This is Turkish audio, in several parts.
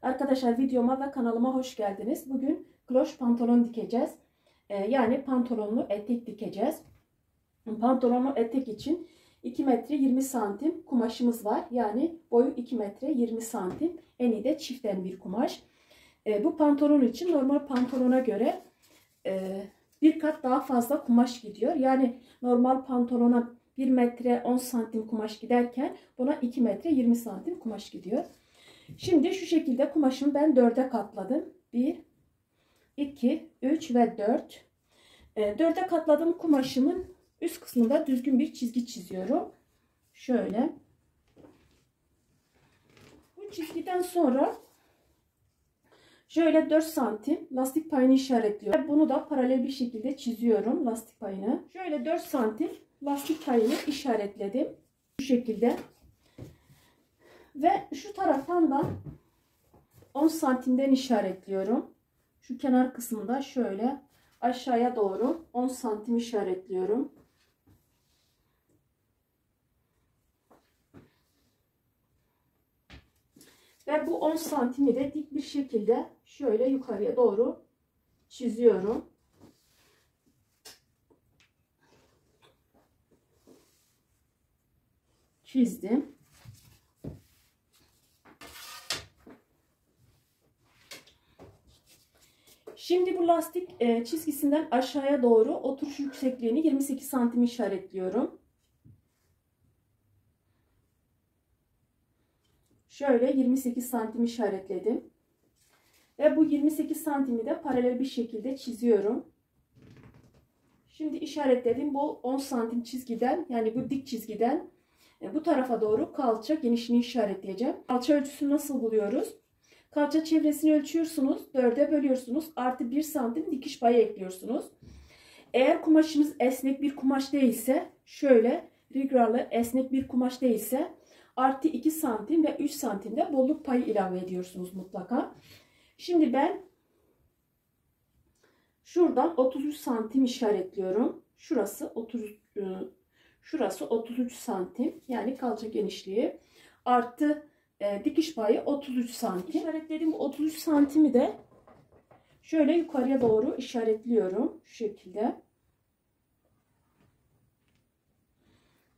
Arkadaşlar videoma ve kanalıma hoş geldiniz. Bugün kloş pantolon dikeceğiz. Yani pantolonlu etek dikeceğiz. Pantolonlu etek için 2 metre 20 santim kumaşımız var. Yani boyu 2 metre 20 santim. Eni de çiften bir kumaş. Bu pantolon için normal pantolona göre bir kat daha fazla kumaş gidiyor. Yani normal pantolona 1 metre 10 santim kumaş giderken buna 2 metre 20 santim kumaş gidiyor. Şimdi şu şekilde kumaşımı ben 4'e katladım. 1, 2, 3 ve 4. 4'e katladığım kumaşımın üst kısmında düzgün bir çizgi çiziyorum. Şöyle. Bu çizgiden sonra şöyle 4 santim lastik payını işaretliyorum. Bunu da paralel bir şekilde çiziyorum lastik payını. Şöyle 4 santim lastik payını işaretledim. Bu şekilde. Ve şu taraftan da 10 santimden işaretliyorum. Şu kenar kısmında şöyle aşağıya doğru 10 santim işaretliyorum. Ve bu 10 santimi de dik bir şekilde şöyle yukarıya doğru çiziyorum. Çizdim. Şimdi bu lastik çizgisinden aşağıya doğru oturuş yüksekliğini 28 santim işaretliyorum. Şöyle 28 santim işaretledim. Ve bu 28 santimi de paralel bir şekilde çiziyorum. Şimdi işaretledim bu 10 santim çizgiden, yani bu dik çizgiden bu tarafa doğru kalça genişliğini işaretleyeceğim. Kalça ölçüsünü nasıl buluyoruz? Kalça çevresini ölçüyorsunuz, 4'e bölüyorsunuz, artı 1 santim dikiş payı ekliyorsunuz. Eğer kumaşınız esnek bir kumaş değilse, şöyle rigralı esnek bir kumaş değilse artı 2 santim ve 3 santimde bolluk payı ilave ediyorsunuz mutlaka. Şimdi ben şuradan 33 santim işaretliyorum. Şurası 33 santim, yani kalça genişliği artı dikiş payı 33 santim. İşaretlediğim 33 santimi de şöyle yukarıya doğru işaretliyorum. Şu şekilde.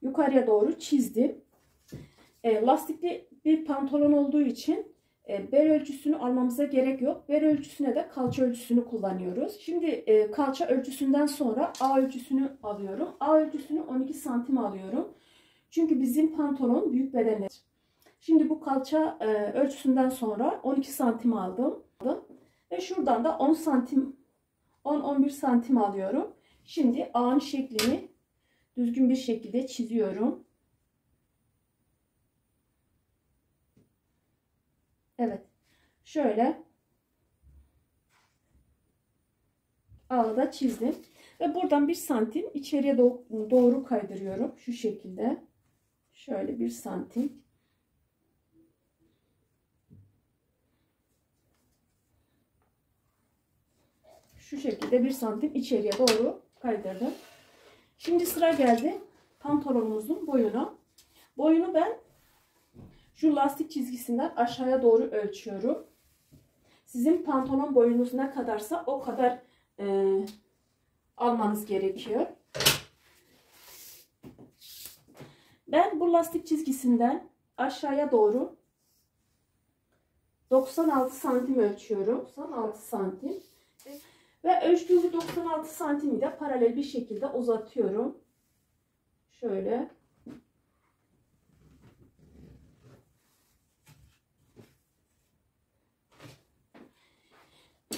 Yukarıya doğru çizdim. Lastikli bir pantolon olduğu için bel ölçüsünü almamıza gerek yok. Bel ölçüsüne de kalça ölçüsünü kullanıyoruz. Şimdi kalça ölçüsünden sonra A ölçüsünü alıyorum. A ölçüsünü 12 santim alıyorum. Çünkü bizim pantolon büyük bedenli. Şimdi bu kalça ölçüsünden sonra 12 santim aldım. Ve şuradan da 10 santim, 10-11 santim alıyorum. Şimdi A'nın şeklini düzgün bir şekilde çiziyorum. Evet. Şöyle A'yı da çizdim. Ve buradan 1 santim içeriye doğru kaydırıyorum. Şu şekilde. Şöyle 1 santim. Şu şekilde 1 santim içeriye doğru kaydırdım. Şimdi sıra geldi pantolonumuzun boyuna. Boyunu ben şu lastik çizgisinden aşağıya doğru ölçüyorum. Sizin pantolon boyunuz ne kadarsa o kadar almanız gerekiyor. Ben bu lastik çizgisinden aşağıya doğru 96 santim ölçüyorum. 96 santim. Ve ölçtüğüm bu 96 santimi de paralel bir şekilde uzatıyorum. Şöyle.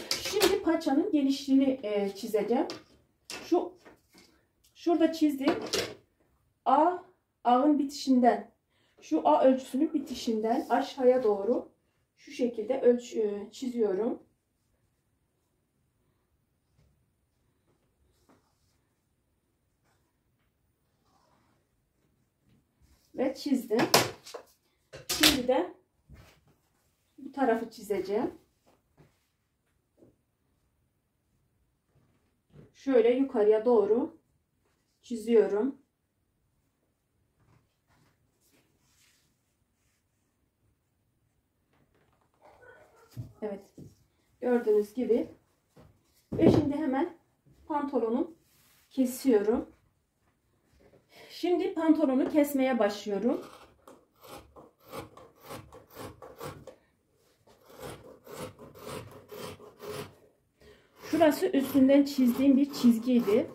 Şimdi paçanın genişliğini çizeceğim. Şurada çizdiğim A'nın bitişinden, şu A ölçüsünün bitişinden aşağıya doğru şu şekilde çiziyorum. Ve çizdim. Şimdi de bu tarafı çizeceğim. Şöyle yukarıya doğru çiziyorum. Evet. Gördüğünüz gibi. Ve şimdi hemen pantolonu kesiyorum. Şimdi pantolonu kesmeye başlıyorum. Şurası üstünden çizdiğim bir çizgiydi.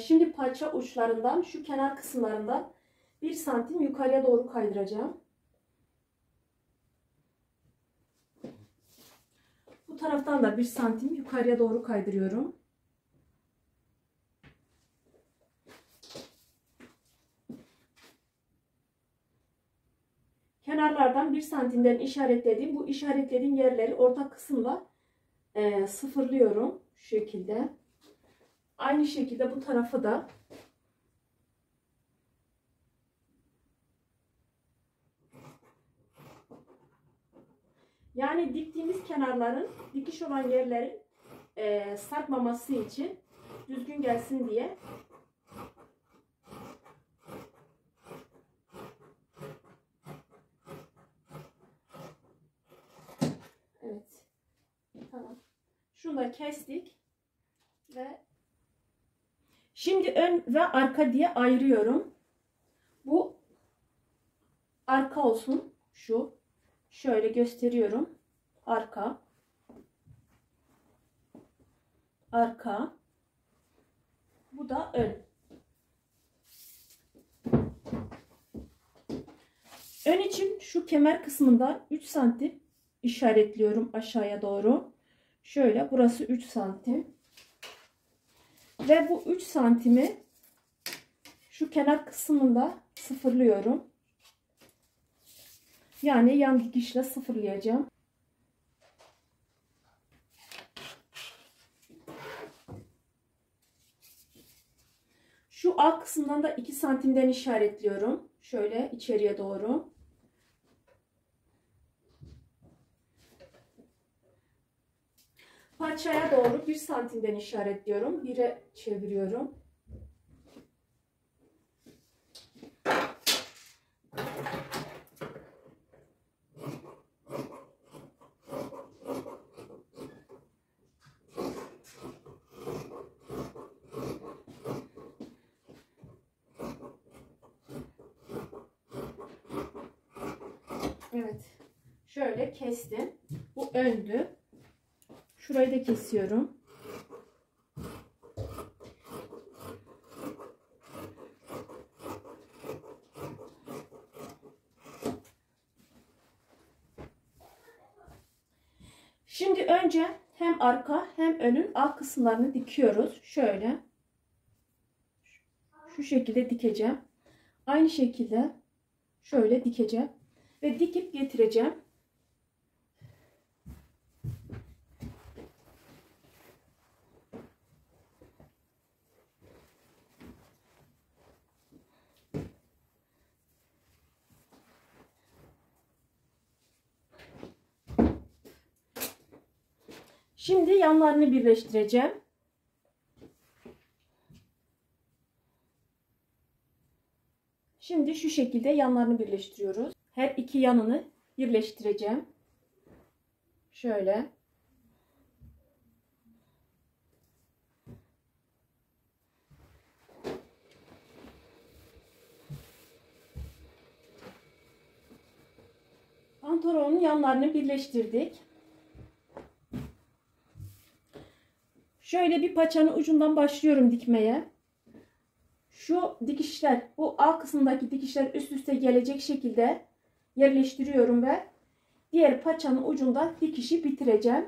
Şimdi paça uçlarından, şu kenar kısımlarından 1 santim yukarıya doğru kaydıracağım. Bu taraftan da 1 santim yukarıya doğru kaydırıyorum. Kenarlardan 1 santimden işaretlediğim, bu işaretlediğim yerleri orta kısımla sıfırlıyorum. Şu şekilde. Aynı şekilde bu tarafı da yani diktiğimiz kenarların, dikiş olan yerlerin sarkmaması için, düzgün gelsin diye evet, tamam, şunu da kestik ve şimdi ön ve arka diye ayırıyorum. Bu arka olsun. Şu. Şöyle gösteriyorum. Arka. Arka. Bu da ön. Ön için şu kemer kısmında 3 santim işaretliyorum aşağıya doğru. Şöyle burası 3 santim. Ve bu 3 santimi şu kenar kısmında sıfırlıyorum. Yani yan dikişle sıfırlayacağım. Şu alt kısımdan da 2 santimden işaretliyorum. Şöyle içeriye doğru. Paçaya doğru 1 santimden işaretliyorum. 1'e çeviriyorum. Evet. Şöyle kestim. Bu öndü. Şurayı da kesiyorum. Şimdi önce hem arka hem önün alt kısımlarını dikiyoruz. Şöyle. Şu şekilde dikeceğim. Aynı şekilde şöyle dikeceğim. Ve dikip getireceğim. Şimdi yanlarını birleştireceğim. Şimdi şu şekilde yanlarını birleştiriyoruz. Her iki yanını birleştireceğim. Şöyle. Pantolonun yanlarını birleştirdik. Şöyle bir paçanın ucundan başlıyorum dikmeye. şu dikişler, bu alt kısımdaki dikişler üst üste gelecek şekilde yerleştiriyorum ve diğer paçanın ucunda dikişi bitireceğim.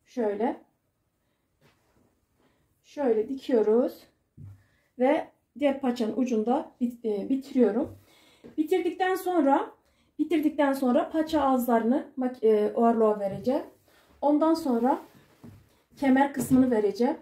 Şöyle dikiyoruz ve diğer paçanın ucunda bitiriyorum. Bitirdikten sonra paça ağızlarını overlock'a vereceğim. Ondan sonra kemer kısmını vereceğim.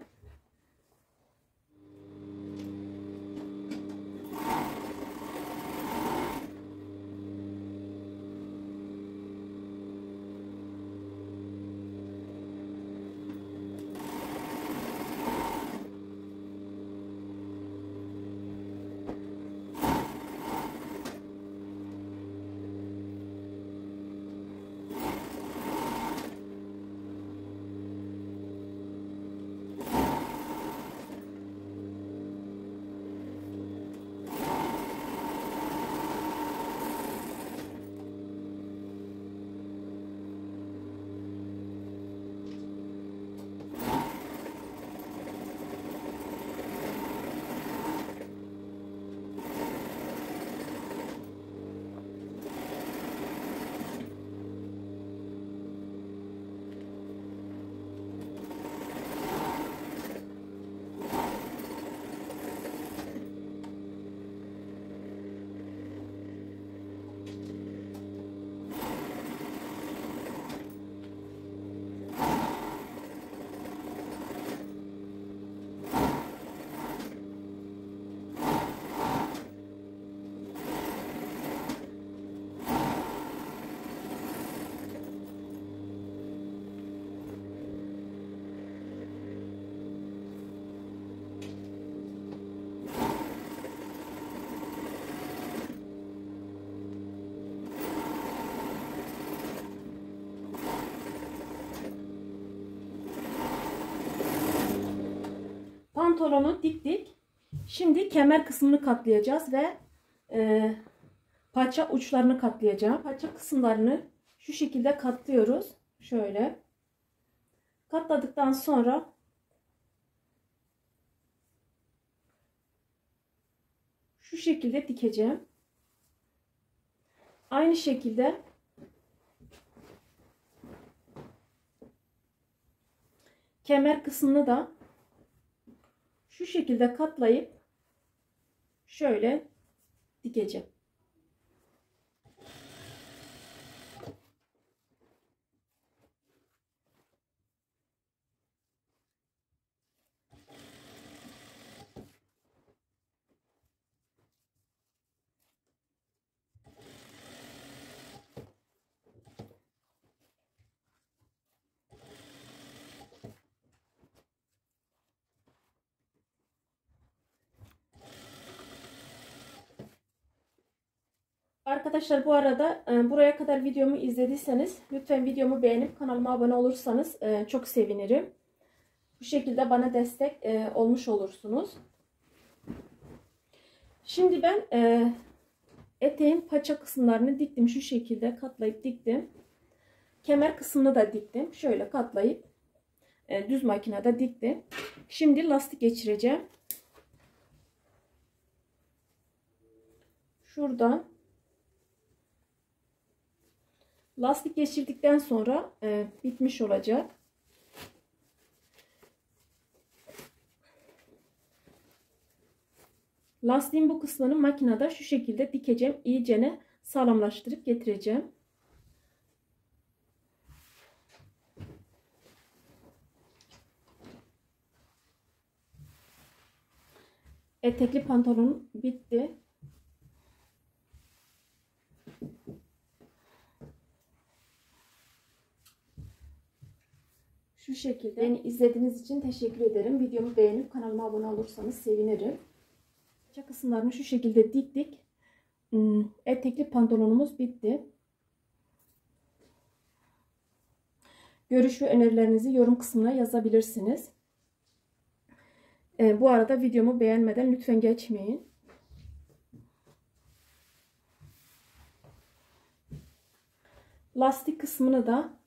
Pantolonu diktik. Şimdi kemer kısmını katlayacağız ve paça uçlarını katlayacağım. Paça kısımlarını şu şekilde katlıyoruz. Şöyle. Katladıktan sonra şu şekilde dikeceğim. Aynı şekilde kemer kısmını da şu şekilde katlayıp şöyle dikeceğim. Arkadaşlar bu arada buraya kadar videomu izlediyseniz lütfen videomu beğenip kanalıma abone olursanız çok sevinirim. Bu şekilde bana destek olmuş olursunuz. Şimdi ben eteğin paça kısımlarını diktim. Şu şekilde katlayıp diktim. Kemer kısmını da diktim. Şöyle katlayıp düz makinede diktim. Şimdi lastik geçireceğim. Şuradan lastik geçirdikten sonra bitmiş olacak. Lastiğin bu kısmını makinede şu şekilde dikeceğim. İyicene sağlamlaştırıp getireceğim. Etekli pantolonum bitti. Şu şekilde. Beni izlediğiniz için teşekkür ederim. Videomu beğenip kanalıma abone olursanız sevinirim. Paça kısımlarını şu şekilde diktik. Etekli pantolonumuz bitti. Görüş ve önerilerinizi yorum kısmına yazabilirsiniz. Bu arada videomu beğenmeden lütfen geçmeyin. Lastik kısmını da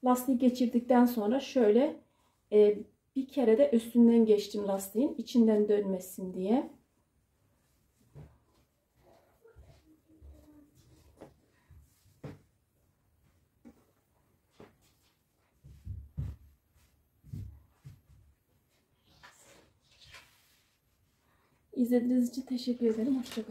lastiği geçirdikten sonra şöyle bir kere de üstünden geçtim lastiğin içinden dönmesin diye. İzlediğiniz için teşekkür ederim. Hoşçakalın.